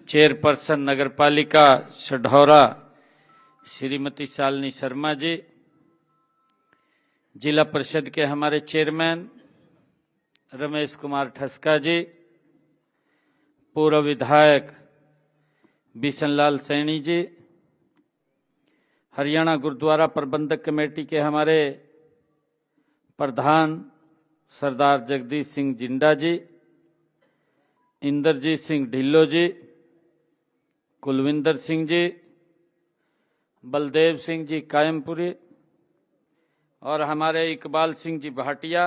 Chairperson नगरपालिका सढौरा श्रीमती शालिनी शर्मा जी, जिला परिषद के हमारे चेयरमैन रमेश कुमार ठस्का जी, पूर्व विधायक बिशनलाल सैनी जी, हरियाणा गुरुद्वारा प्रबंधक कमेटी के हमारे प्रधान सरदार जगदीश सिंह जिंदा जी, इंद्रजीत सिंह ढिल्लो जी, कुलविंदर सिंह जी, बलदेव सिंह जी कायमपुरी और हमारे इकबाल सिंह जी भाटिया,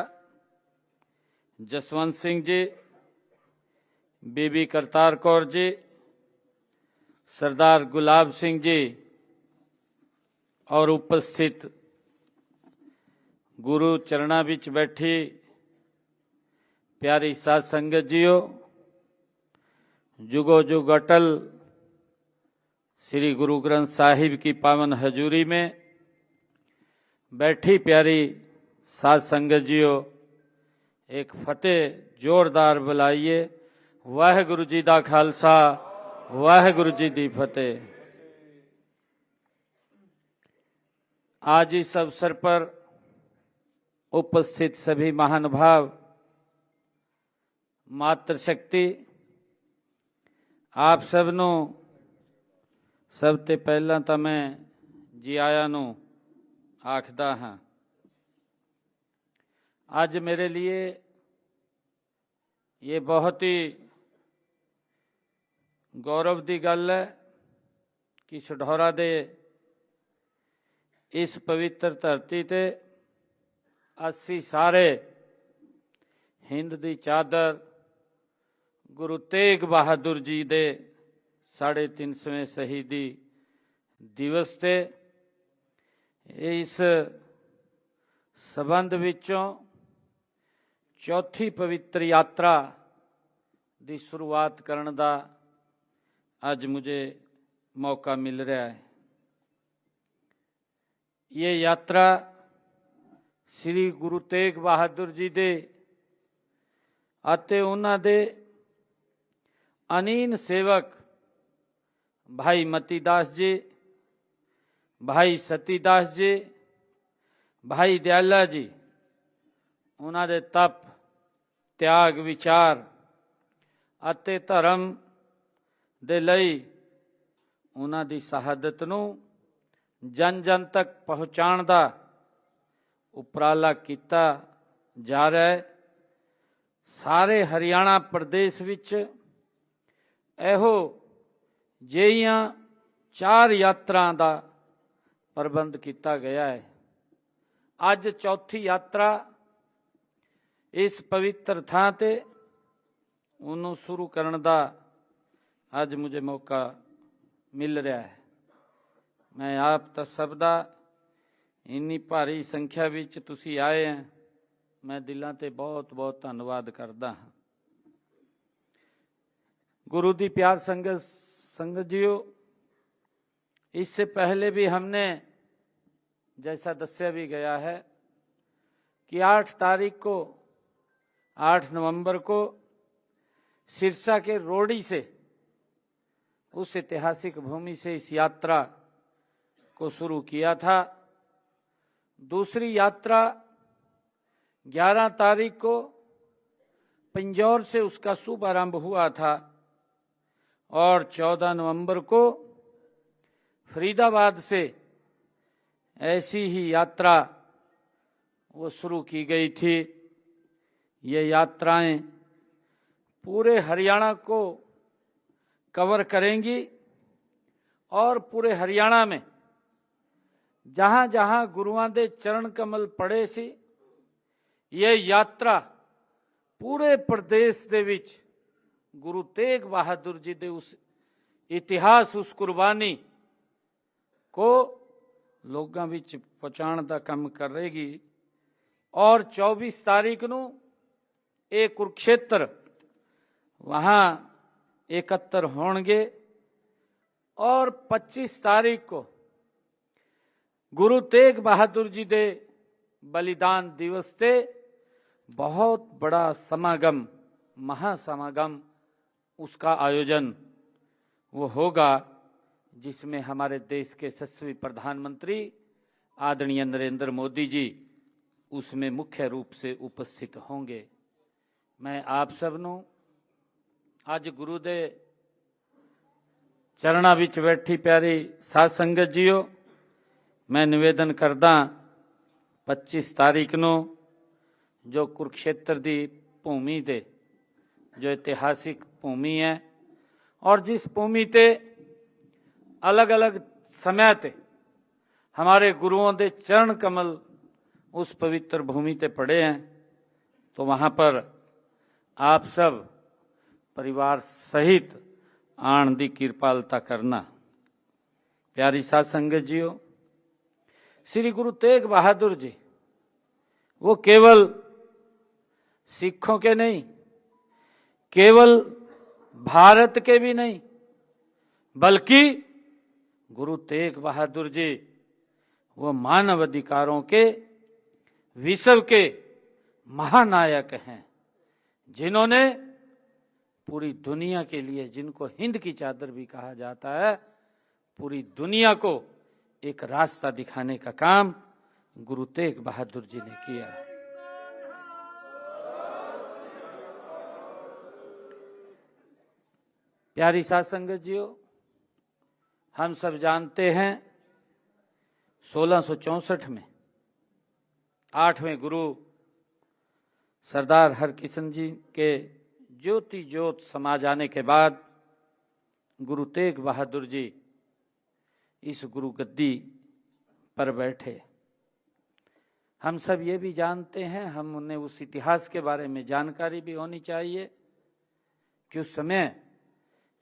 जसवंत सिंह जी, बीबी करतार कौर जी, सरदार गुलाब सिंह जी और उपस्थित गुरु चरणा विच बैठी प्यारी साध संगत जियो, जुगो जुग अटल श्री गुरु ग्रंथ साहिब की पावन हजूरी में बैठी प्यारी साध संगत जियो, एक फतेह जोरदार बुलाइए। वाहिगुरु जी दा खालसा, वाहिगुरु जी दी फतेह। आज इस अवसर पर उपस्थित सभी महानुभाव, मातृशक्ति, आप सबनों सब ते पहला तो मैं जी आया नू आखदा हाँ। आज मेरे लिए ये बहुत ही गौरव की गल है कि सढौरा दे इस पवित्र धरती ते असी सारे हिंद दी चादर गुरु तेग बहादुर जी दे 350वें शहीदी दिवस ते इस संबंध विचों चौथी पवित्र यात्रा की शुरुआत करने का आज मुझे मौका मिल रहा है। ये यात्रा श्री गुरु तेग बहादुर जी दे अते उन्हां दे अनीन सेवक भाई मतीदास जी, भाई सतीदास जी, भाई दयाला जी, उन्हां दे तप, त्याग, विचार अते धर्म दे लई उन्हां दी शहादत नूं जन जन तक पहुँचाण दा उपराला किया जा रहा है। सारे हरियाणा प्रदेश विच एहो जिहियां 4 यात्रा का प्रबंध किया गया है। अज चौथी यात्रा इस पवित्र थां ते उन्होंने शुरू करने का अज मुझे मौका मिल रहा है। मैं आप तो सबदा इन्नी भारी संख्या विच तुसी आए हैं, मैं दिलों ते बहुत बहुत धन्यवाद करदा हाँ। गुरु दी प्यार संगत जियो, इससे पहले भी हमने जैसा दस्या भी गया है कि 8 नवंबर को सिरसा के रोड़ी से, उस ऐतिहासिक भूमि से इस यात्रा को शुरू किया था। दूसरी यात्रा 11 तारीख को पिंजौर से उसका शुभारंभ हुआ था और 14 नवंबर को फरीदाबाद से ऐसी ही यात्रा वो शुरू की गई थी। ये यात्राएं पूरे हरियाणा को कवर करेंगी और पूरे हरियाणा में जहाँ जहाँ गुरुआं दे चरण कमल पड़े सी, ये यात्रा पूरे प्रदेश दे विच गुरु तेग बहादुर जी दे उस इतिहास, उस कुर्बानी को लोगों विच पहुँचाने का काम करेगी। और 24 तारीख नूं ये कुरुक्षेत्र वहाँ एकत्र होंगे और 25 तारीख को गुरु तेग बहादुर जी दे बलिदान दिवस से बहुत बड़ा समागम, महासमागम, उसका आयोजन वो होगा जिसमें हमारे देश के यशस्वी प्रधानमंत्री आदरणीय नरेंद्र मोदी जी उसमें मुख्य रूप से उपस्थित होंगे। मैं आप सबनों आज गुरु दे चरणा विच बैठी प्यारी साध संगत जीओ, मैं निवेदन करदा 25 तारीख ਨੂੰ जो कुरुक्षेत्र दी भूमि ते जो इतिहासिक भूमि है और जिस भूमि ते अलग अलग समय ते हमारे गुरुओं के चरण कमल उस पवित्र भूमि ते पड़े हैं, तो वहाँ पर आप सब परिवार सहित आन दी कृपालता करना। प्यारी साध संगत जीओ, श्री गुरु तेग बहादुर जी वो केवल सिखों के नहीं, केवल भारत के भी नहीं, बल्कि गुरु तेग बहादुर जी वो मानव अधिकारों के विश्व के महानायक हैं, जिन्होंने पूरी दुनिया के लिए, जिनको हिंद की चादर भी कहा जाता है, पूरी दुनिया को एक रास्ता दिखाने का काम गुरु तेग बहादुर जी ने किया। प्यारी साध संगत जीओ, हम सब जानते हैं 1664 में 8वें गुरु सरदार हरकिशन जी के ज्योति ज्योत समा जाने के बाद गुरु तेग बहादुर जी इस गुरु गद्दी पर बैठे। हम सब ये भी जानते हैं, हम उन्हें उस इतिहास के बारे में जानकारी भी होनी चाहिए कि उस समय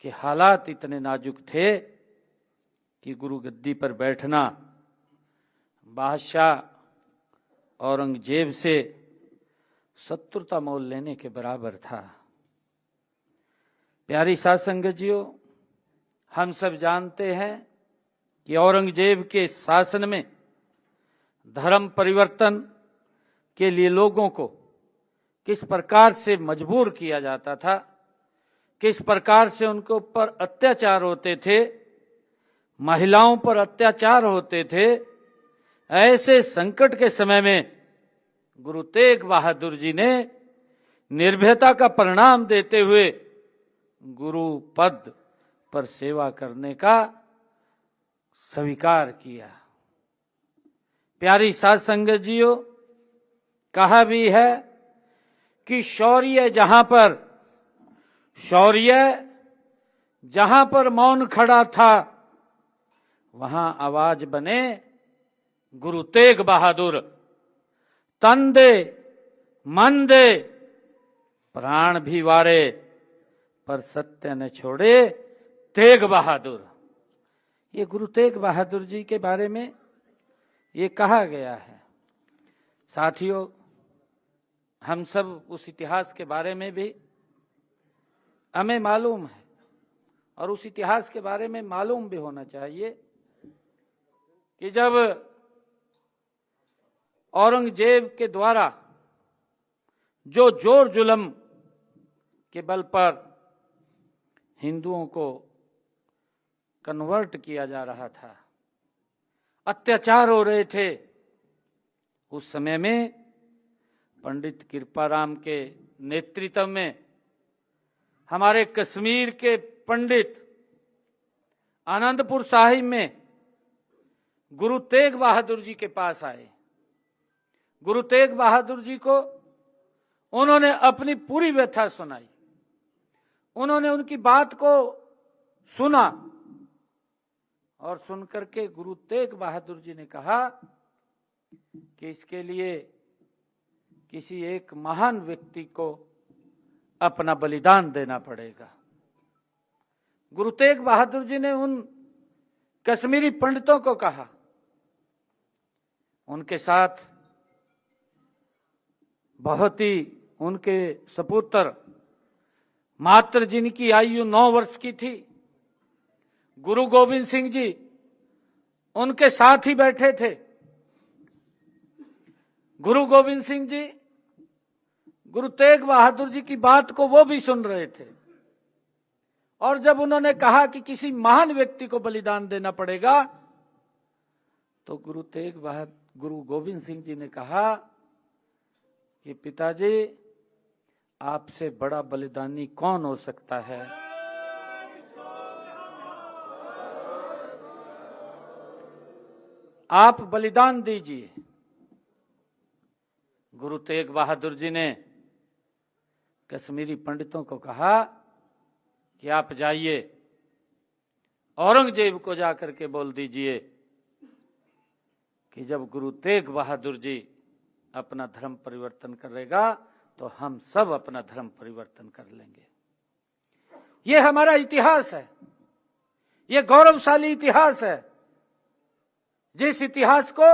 के हालात इतने नाजुक थे कि गुरु गद्दी पर बैठना बादशाह औरंगजेब से शत्रुता मोल लेने के बराबर था। प्यारी साध संगत जीओ, हम सब जानते हैं कि औरंगजेब के शासन में धर्म परिवर्तन के लिए लोगों को किस प्रकार से मजबूर किया जाता था, किस प्रकार से उनके ऊपर अत्याचार होते थे, महिलाओं पर अत्याचार होते थे। ऐसे संकट के समय में गुरु तेग बहादुर जी ने निर्भयता का परिणाम देते हुए गुरु पद पर सेवा करने का स्वीकार किया। प्यारी साध संगत जीओ, कहा भी है कि शौर्य जहां पर मौन खड़ा था, वहां आवाज बने गुरु तेग बहादुर। तन दे मन दे प्राण भी वारे, पर सत्य न छोड़े तेग बहादुर। ये गुरु तेग बहादुर जी के बारे में ये कहा गया है। साथियों, हम सब उस इतिहास के बारे में भी हमें मालूम है और उस इतिहास के बारे में मालूम भी होना चाहिए कि जब औरंगजेब के द्वारा जो जोर जुल्म के बल पर हिंदुओं को कन्वर्ट किया जा रहा था, अत्याचार हो रहे थे, उस समय में पंडित कृपाराम के नेतृत्व में हमारे कश्मीर के पंडित आनंदपुर साहिब में गुरु तेग बहादुर जी के पास आए। गुरु तेग बहादुर जी को उन्होंने अपनी पूरी व्यथा सुनाई, उन्होंने उनकी बात को सुना और सुनकर के गुरु तेग बहादुर जी ने कहा कि इसके लिए किसी एक महान व्यक्ति को अपना बलिदान देना पड़ेगा। गुरु तेग बहादुर जी ने उन कश्मीरी पंडितों को कहा, उनके साथ बहुत ही उनके सपुत्र मात्र जिनकी आयु 9 वर्ष की थी, गुरु गोविंद सिंह जी उनके साथ ही बैठे थे। गुरु गोविंद सिंह जी गुरु तेग बहादुर जी की बात को वो भी सुन रहे थे और जब उन्होंने कहा कि किसी महान व्यक्ति को बलिदान देना पड़ेगा, तो गुरु गोविंद सिंह जी ने कहा कि पिताजी, आपसे बड़ा बलिदानी कौन हो सकता है। आप बलिदान दीजिए। गुरु तेग बहादुर जी ने कश्मीरी पंडितों को कहा कि आप जाइए, औरंगजेब को जाकर के बोल दीजिए कि जब गुरु तेग बहादुर जी अपना धर्म परिवर्तन करेगा तो हम सब अपना धर्म परिवर्तन कर लेंगे। ये हमारा इतिहास है, ये गौरवशाली इतिहास है, जिस इतिहास को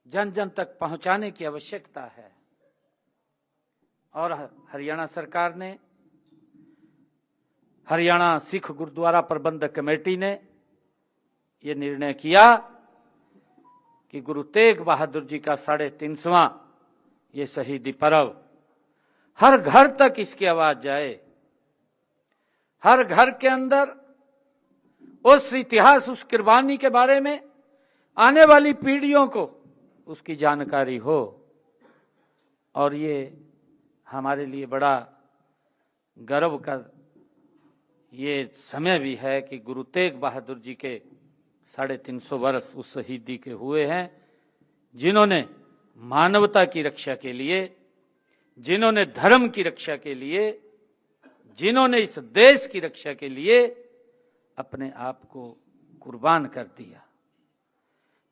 जन जन तक पहुंचाने की आवश्यकता है। और हरियाणा सरकार ने, हरियाणा सिख गुरुद्वारा प्रबंधक कमेटी ने यह निर्णय किया कि गुरु तेग बहादुर जी का 350वां ये शहीदी पर्व हर घर तक इसकी आवाज जाए, हर घर के अंदर उस इतिहास, उस कुर्बानी के बारे में आने वाली पीढ़ियों को उसकी जानकारी हो। और ये हमारे लिए बड़ा गर्व का ये समय भी है कि गुरु तेग बहादुर जी के 350 वर्ष उस शहीदी के हुए हैं, जिन्होंने मानवता की रक्षा के लिए, जिन्होंने धर्म की रक्षा के लिए, जिन्होंने इस देश की रक्षा के लिए अपने आप को कुर्बान कर दिया।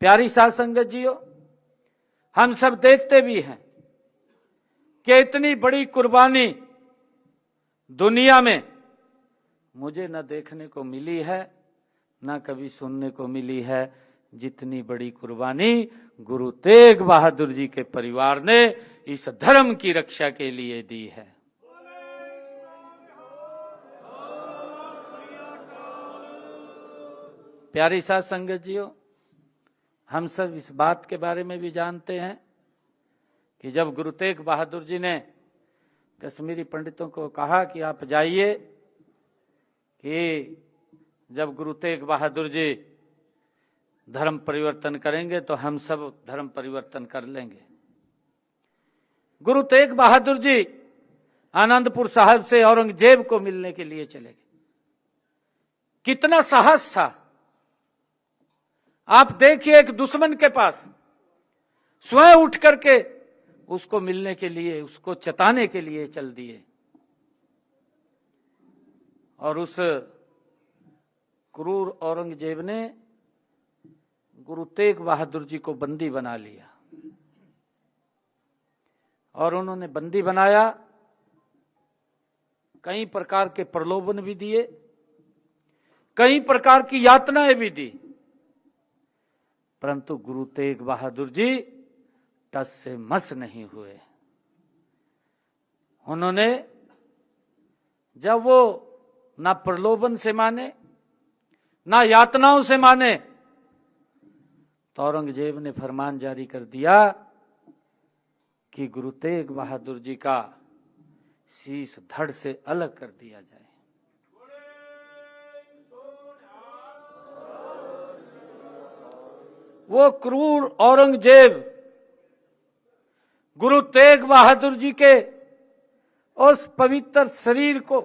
प्यारी साध संगत जियो, हम सब देखते भी हैं कि इतनी बड़ी कुर्बानी दुनिया में मुझे न देखने को मिली है, न कभी सुनने को मिली है, जितनी बड़ी कुर्बानी गुरु तेग बहादुर जी के परिवार ने इस धर्म की रक्षा के लिए दी है। प्यारी साध संगत जियो, हम सब इस बात के बारे में भी जानते हैं कि जब गुरु तेग बहादुर जी ने कश्मीरी पंडितों को कहा कि आप जाइए, कि जब गुरु तेग बहादुर जी धर्म परिवर्तन करेंगे तो हम सब धर्म परिवर्तन कर लेंगे। गुरु तेग बहादुर जी आनंदपुर साहिब से औरंगजेब को मिलने के लिए चले गए। कितना साहस था! आप देखिए, एक दुश्मन के पास स्वयं उठ करके उसको मिलने के लिए, उसको चताने के लिए चल दिए। और उस क्रूर औरंगजेब ने गुरु तेग बहादुर जी को बंदी बना लिया। और उन्होंने बंदी बनाया, कई प्रकार के प्रलोभन भी दिए, कई प्रकार की यातनाएं भी दी, परंतु गुरु तेग बहादुर जी टस से मस नहीं हुए। उन्होंने जब वो ना प्रलोभन से माने, ना यातनाओं से माने, तो औरंगजेब ने फरमान जारी कर दिया कि गुरु तेग बहादुर जी का शीश धड़ से अलग कर दिया जाए। वो क्रूर औरंगजेब गुरु तेग बहादुर जी के उस पवित्र शरीर को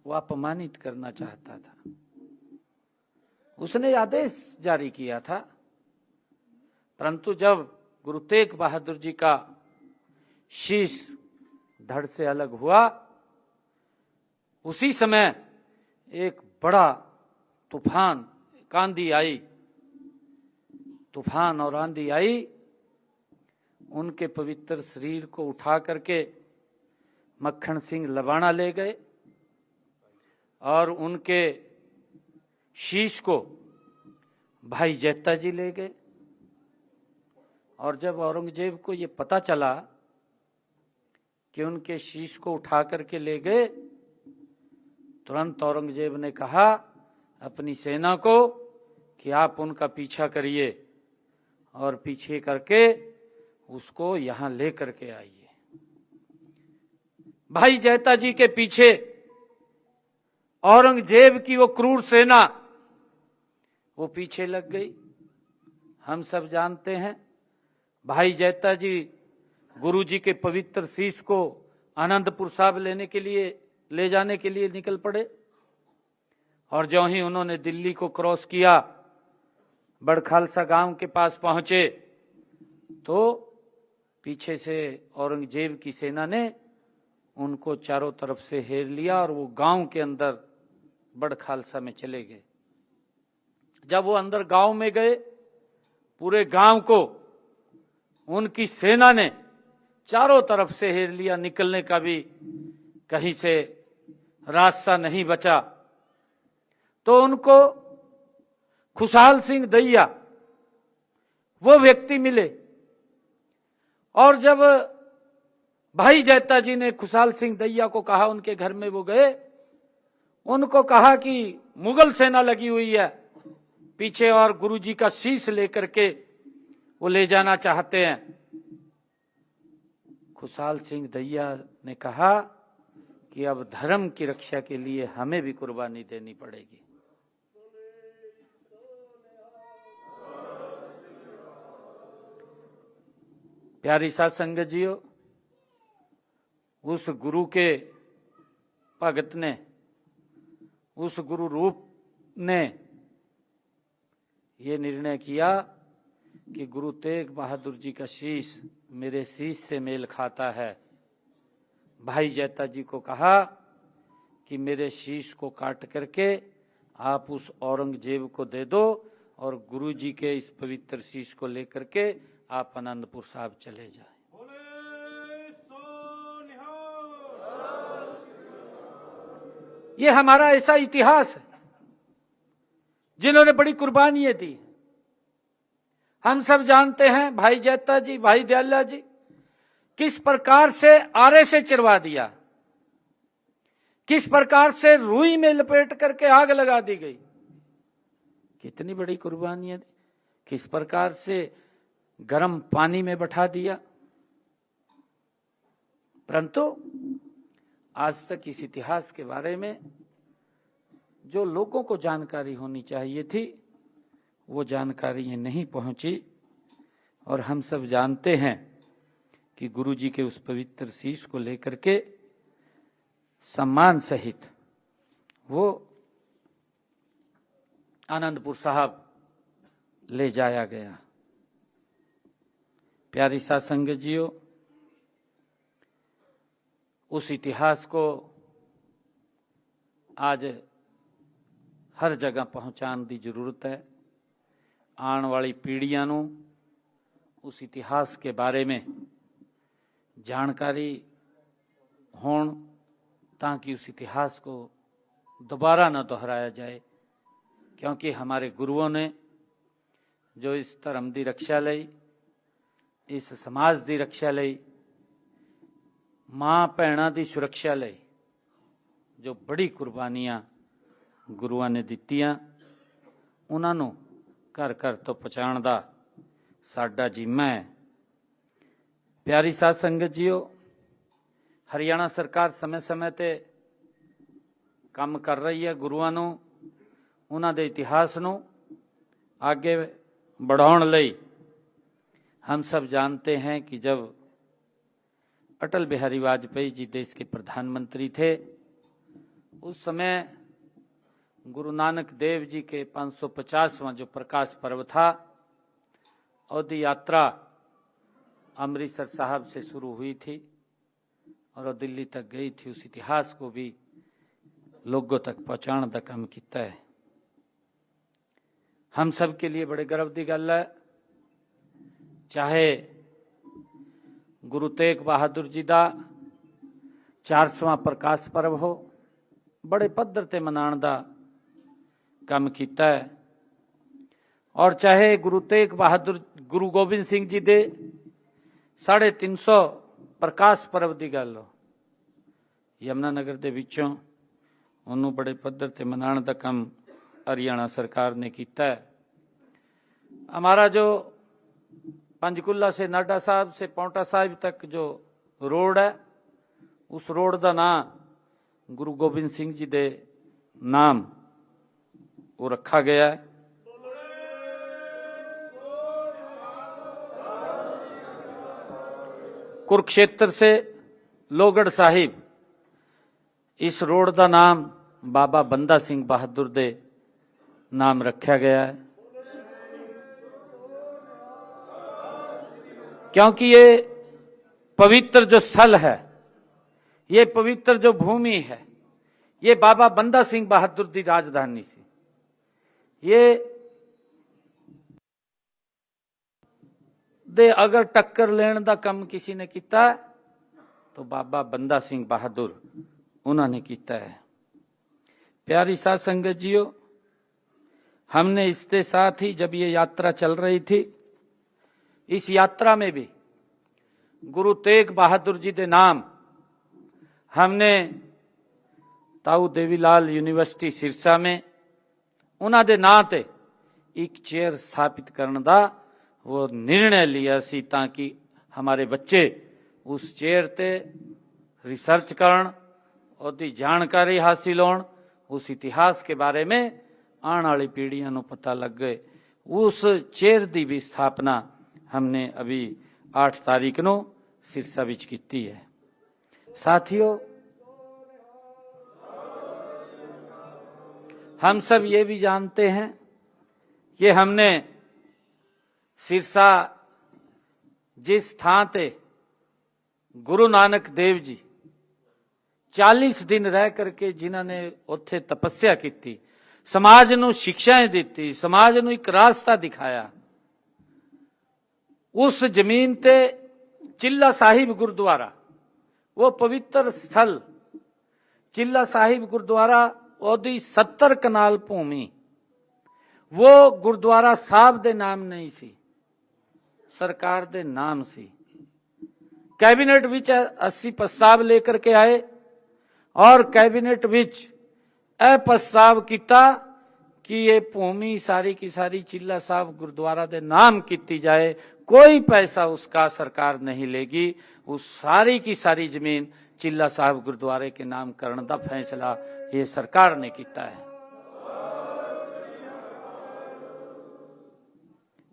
वो अपमानित करना चाहता था। उसने आदेश जारी किया था, परंतु जब गुरु तेग बहादुर जी का शीश धड़ से अलग हुआ, उसी समय एक बड़ा तूफान, आंधी आई, तूफान और आंधी आई, उनके पवित्र शरीर को उठा करके मक्खन सिंह लबाणा ले गए और उनके शीश को भाई जैता जी ले गए। और जब औरंगजेब को ये पता चला कि उनके शीश को उठा करके ले गए, तुरंत औरंगजेब ने कहा अपनी सेना को कि आप उनका पीछा करिए और पीछे करके उसको यहां ले करके आइए। भाई जैता जी के पीछे औरंगजेब की वो क्रूर सेना वो पीछे लग गई। हम सब जानते हैं भाई जैता जी गुरु जी के पवित्र शीश को आनंदपुर साहब ले जाने के लिए निकल पड़े, और ज्यों ही उन्होंने दिल्ली को क्रॉस किया, बड़खालसा गांव के पास पहुंचे, तो पीछे से औरंगजेब की सेना ने उनको चारों तरफ से घेर लिया और वो गांव के अंदर बड़खालसा में चले गए। जब वो अंदर गांव में गए, पूरे गांव को उनकी सेना ने चारों तरफ से घेर लिया, निकलने का भी कहीं से रास्ता नहीं बचा। तो उनको खुशहाल सिंह दैया वो व्यक्ति मिले, और जब भाई जैता जी ने खुशहाल सिंह दैया को कहा, उनके घर में वो गए, उनको कहा कि मुगल सेना लगी हुई है पीछे और गुरुजी का शीश लेकर के वो ले जाना चाहते हैं। खुशहाल सिंह दैया ने कहा कि अब धर्म की रक्षा के लिए हमें भी कुर्बानी देनी पड़ेगी। प्यारी साध संगत जियो, उस गुरु के भगत ने, उस गुरु रूप ने ये निर्णय किया कि गुरु तेग बहादुर जी का शीश मेरे शीश से मेल खाता है। भाई जैता जी को कहा कि मेरे शीश को काट करके आप उस औरंगजेब को दे दो, और गुरु जी के इस पवित्र शीश को लेकर के आप आनंदपुर साहब चले जाएं। ये हमारा ऐसा इतिहास है जिन्होंने बड़ी कुर्बानियां दी। हम सब जानते हैं भाई जैता जी, भाई दयाला जी किस प्रकार से आरे से चिरवा दिया, किस प्रकार से रुई में लपेट करके आग लगा दी गई, कितनी बड़ी कुर्बानियां दी, किस प्रकार से गर्म पानी में बैठा दिया। परंतु आज तक इस इतिहास के बारे में जो लोगों को जानकारी होनी चाहिए थी, वो जानकारी ये नहीं पहुंची। और हम सब जानते हैं कि गुरु जी के उस पवित्र शीश को लेकर के सम्मान सहित वो आनंदपुर साहब ले जाया गया। प्यारी साध संगत जियो, उस इतिहास को आज हर जगह पहुंचाने की जरूरत है। आने वाली पीढ़ियां नूं उस इतिहास के बारे में जानकारी होण, ताकि उस इतिहास को दोबारा न दोहराया जाए। क्योंकि हमारे गुरुओं ने जो इस धर्म की रक्षा लई, इस समाज की रक्षा लई, मां भैणां की सुरक्षा लई जो बड़ी कुर्बानियां गुरुआं ने दित्तियां, उन्हां नूं घर घर तो पहुँचाउण दा साडा जिम्मा है। प्यारी साध संगत जियो, हरियाणा सरकार समय समय ते काम कर रही है गुरुआं नूं, उन्हां दे इतिहास नूं आगे बढ़ाउण लई। हम सब जानते हैं कि जब अटल बिहारी वाजपेयी जी देश के प्रधानमंत्री थे, उस समय गुरु नानक देव जी के 550वां जो प्रकाश पर्व था, ओदी यात्रा अमृतसर साहब से शुरू हुई थी और दिल्ली तक गई थी। उस इतिहास को भी लोगों तक पहुंचाने का काम किया है। हम सब के लिए बड़े गर्व की गल है, चाहे गुरु तेग बहादुर जी का 400वां प्रकाश पर्व हो, बड़े पद्धर ते मनाने का काम किया है, और चाहे गुरु तेग बहादुर गुरु गोबिंद सिंह जी दे 350 प्रकाश पर्व की गल हो, यमुनानगर के विचों उन्होंने बड़े पद्धर ते मनाने का काम हरियाणा सरकार ने किया है। हमारा जो पंचकुला से नाडा साहब से पौंटा साहिब तक जो रोड है, उस रोड का नाम गुरु गोबिंद सिंह जी के नाम वो रखा गया है। कुरुक्षेत्र से लोहगढ़ साहिब इस रोड का नाम बाबा बंदा सिंह बहादुर दे नाम रखा गया है, क्योंकि ये पवित्र जो स्थल है, ये पवित्र जो भूमि है, ये बाबा बंदा सिंह बहादुर की राजधानी सी। ये दे अगर टक्कर लेने का कम किसी ने किया तो बाबा बंदा सिंह बहादुर उन्होंने किया है। प्यारी साध संगत जियो, हमने इसके साथ ही जब ये यात्रा चल रही थी, इस यात्रा में भी गुरु तेग बहादुर जी के नाम हमने ताऊ देवीलाल यूनिवर्सिटी सिरसा में उन्होंने नां ते एक चेयर स्थापित करने का वो निर्णय लिया सी, ताकि हमारे बच्चे उस चेयर ते रिसर्च करन, उसकी जानकारी हासिल होन, उस इतिहास के बारे में आने वाली पीढ़ियों को पता लग गए। उस चेयर की भी स्थापना हमने अभी 8 तारीख को सिरसा विच की है। साथियों, हम सब ये भी जानते हैं कि हमने सिरसा जिस थां ते गुरु नानक देव जी 40 दिन रह करके जिन्होंने उत्थे तपस्या की, समाज नूं शिक्षाएं दी, समाज नूं एक रास्ता दिखाया, उस जमीन ते चिल्ला साहिब गुरुद्वारा, वो पवित्र स्थल चिल्ला साहिब गुरुद्वारा, ओदी 70 कनाल भूमि, वो गुरुद्वारा साहब दे नाम नहीं सी, सरकार दे नाम सी। कैबिनेट विच 80 प्रस्ताव लेकर के आए और कैबिनेट विच यह प्रस्ताव किया कि ये भूमि सारी की सारी चिल्ला साहब गुरुद्वारा दे नाम की जाए, कोई पैसा उसका सरकार नहीं लेगी, उस सारी की सारी जमीन चिल्ला साहब गुरुद्वारे के नाम करने का फैसला ये सरकार ने किया है।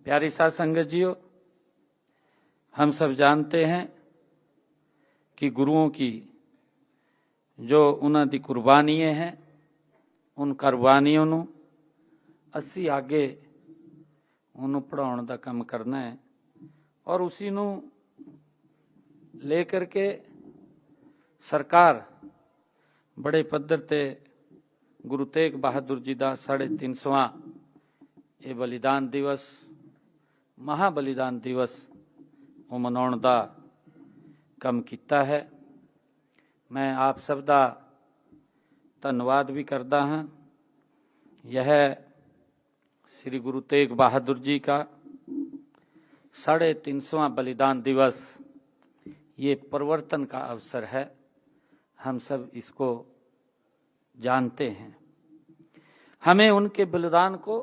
प्यारी साध संगत जियो, हम सब जानते हैं कि गुरुओं की जो उन्होंने कुर्बानियां हैं, उन कुर्बानियों नूं असी आगे उन्होंने पढ़ाने का काम करना है और उसी नूं लेकर के सरकार बड़े पद्धर ते गुरु तेग बहादुर जी का 350वां ये बलिदान दिवस, महाबलिदान दिवस वो मनाने का काम किया है। मैं आप सब का धन्यवाद भी करता हाँ। यह श्री गुरु तेग बहादुर जी का 350वां बलिदान दिवस, ये परिवर्तन का अवसर है, हम सब इसको जानते हैं। हमें उनके बलिदान को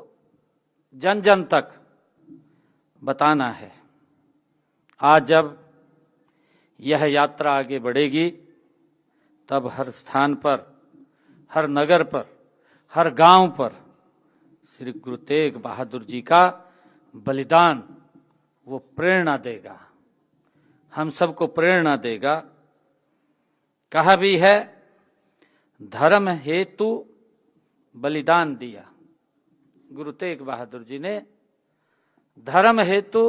जन जन तक बताना है। आज जब यह यात्रा आगे बढ़ेगी तब हर स्थान पर, हर नगर पर, हर गांव पर श्री गुरु तेग बहादुर जी का बलिदान वो प्रेरणा देगा, हम सबको प्रेरणा देगा। कहा भी है, धर्म हेतु बलिदान दिया। गुरु तेग बहादुर जी ने धर्म हेतु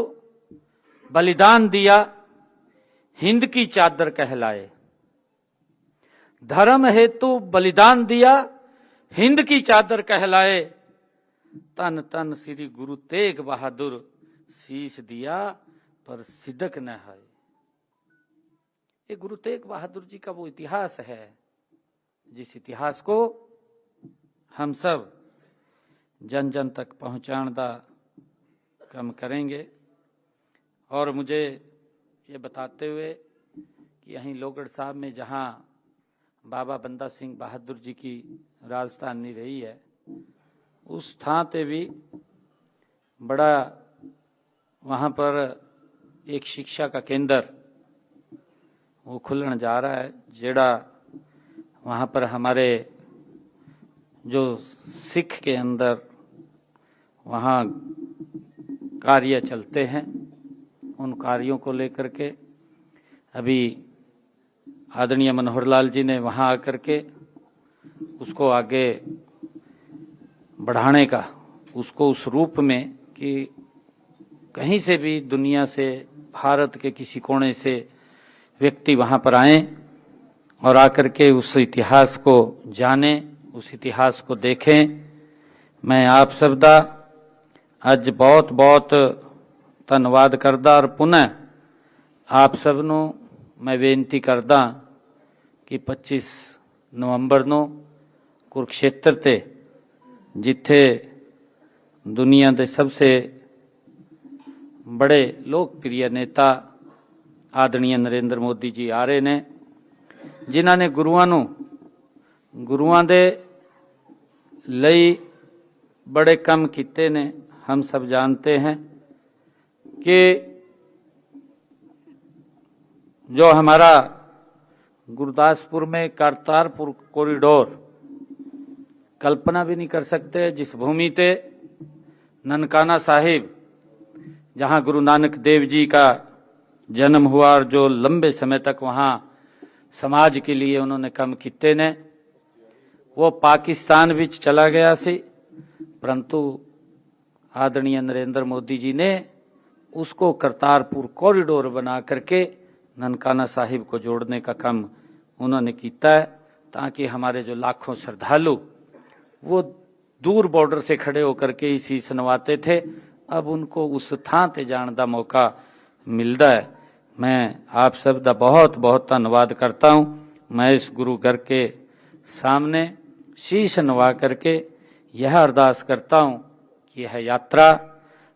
बलिदान दिया, हिंद की चादर कहलाए। धर्म हेतु बलिदान दिया, हिंद की चादर कहलाए। तन तन श्री गुरु तेग बहादुर, शीश दिया पर सिदक न है। ये गुरु तेग बहादुर जी का वो इतिहास है जिस इतिहास को हम सब जन जन तक पहुंचाने का काम करेंगे। और मुझे ये बताते हुए कि यहीं लोहगढ़ साहब में जहाँ बाबा बंदा सिंह बहादुर जी की राजधानी रही है, उस थां ते भी बड़ा वहाँ पर एक शिक्षा का केंद्र वो खुलने जा रहा है, जेड़ा वहाँ पर हमारे जो सिख के अंदर वहाँ कार्य चलते हैं, उन कार्यों को लेकर के अभी आदरणीय मनोहर लाल जी ने वहाँ आकर के उसको आगे बढ़ाने का, उसको उस रूप में कि कहीं से भी दुनिया से, भारत के किसी कोने से व्यक्ति वहाँ पर आएं और आकर के उस इतिहास को जानें, उस इतिहास को देखें। मैं आप सबदा अज बहुत बहुत धन्यवाद करदा और पुनः आप सबनों मैं बेनती करदा कि 25 नवंबर ਨੂੰ कुरुक्षेत्र ते जिथे दुनिया के सबसे बड़े लोकप्रिय नेता आदरणीय नरेंद्र मोदी जी आ रहे ने, जिन्हां ने गुरुआं दे लई बड़े कम किते ने। हम सब जानते हैं कि जो हमारा गुरदासपुर में करतारपुर कॉरिडोर, कल्पना भी नहीं कर सकते जिस भूमि पे ननकाना साहिब, जहां गुरु नानक देव जी का जन्म हुआ और जो लंबे समय तक वहां समाज के लिए उन्होंने काम किए ने, वो पाकिस्तान विच चला गया सी, परंतु आदरणीय नरेंद्र मोदी जी ने उसको करतारपुर कॉरिडोर बना करके ननकाना साहिब को जोड़ने का काम उन्होंने किया है, ताकि हमारे जो लाखों श्रद्धालु वो दूर बॉर्डर से खड़े होकर के इसी सुनवाते थे, अब उनको उस थां ते जाने का मौका मिलता है। मैं आप सब का बहुत बहुत धन्यवाद करता हूँ। मैं इस गुरु घर के सामने शीश नवा करके यह अरदास करता हूँ कि यह यात्रा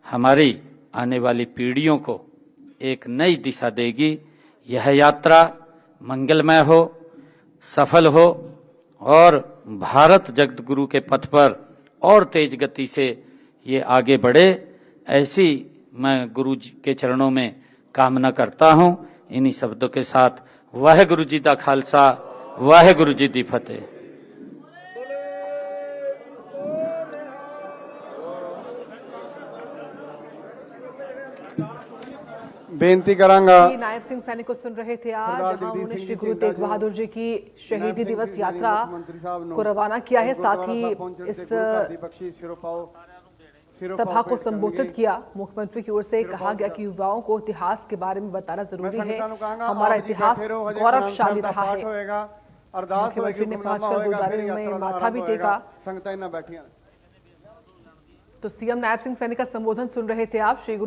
हमारी आने वाली पीढ़ियों को एक नई दिशा देगी। यह यात्रा मंगलमय हो, सफल हो और भारत जगत गुरु के पथ पर और तेज गति से ये आगे बढ़े, ऐसी मैं गुरु जी के चरणों में कामना करता हूँ। इन्हीं शब्दों के साथ वाहेगुरु जी दा खालसा, वाहेगुरु जी दी फतेह। बेनती करांगा। नायब सिंह सैनी को सुन रहे थे आज, जहां उन्होंने श्री गुरु तेग बहादुर जी की शहीदी दिवस यात्रा को रवाना किया है, साथ ही इस सभा को संबोधित किया। मुख्यमंत्री की ओर से कहा गया कि युवाओं को इतिहास के बारे में बताना जरूरी है, हमारा इतिहास गौरवशाली रहा है। मुख्यमंत्री ने पहुंचकर गुरुद्वारे में माथा भी टेका। तो सीएम नायब सिंह सैनी का संबोधन सुन रहे थे आप। श्री गुरु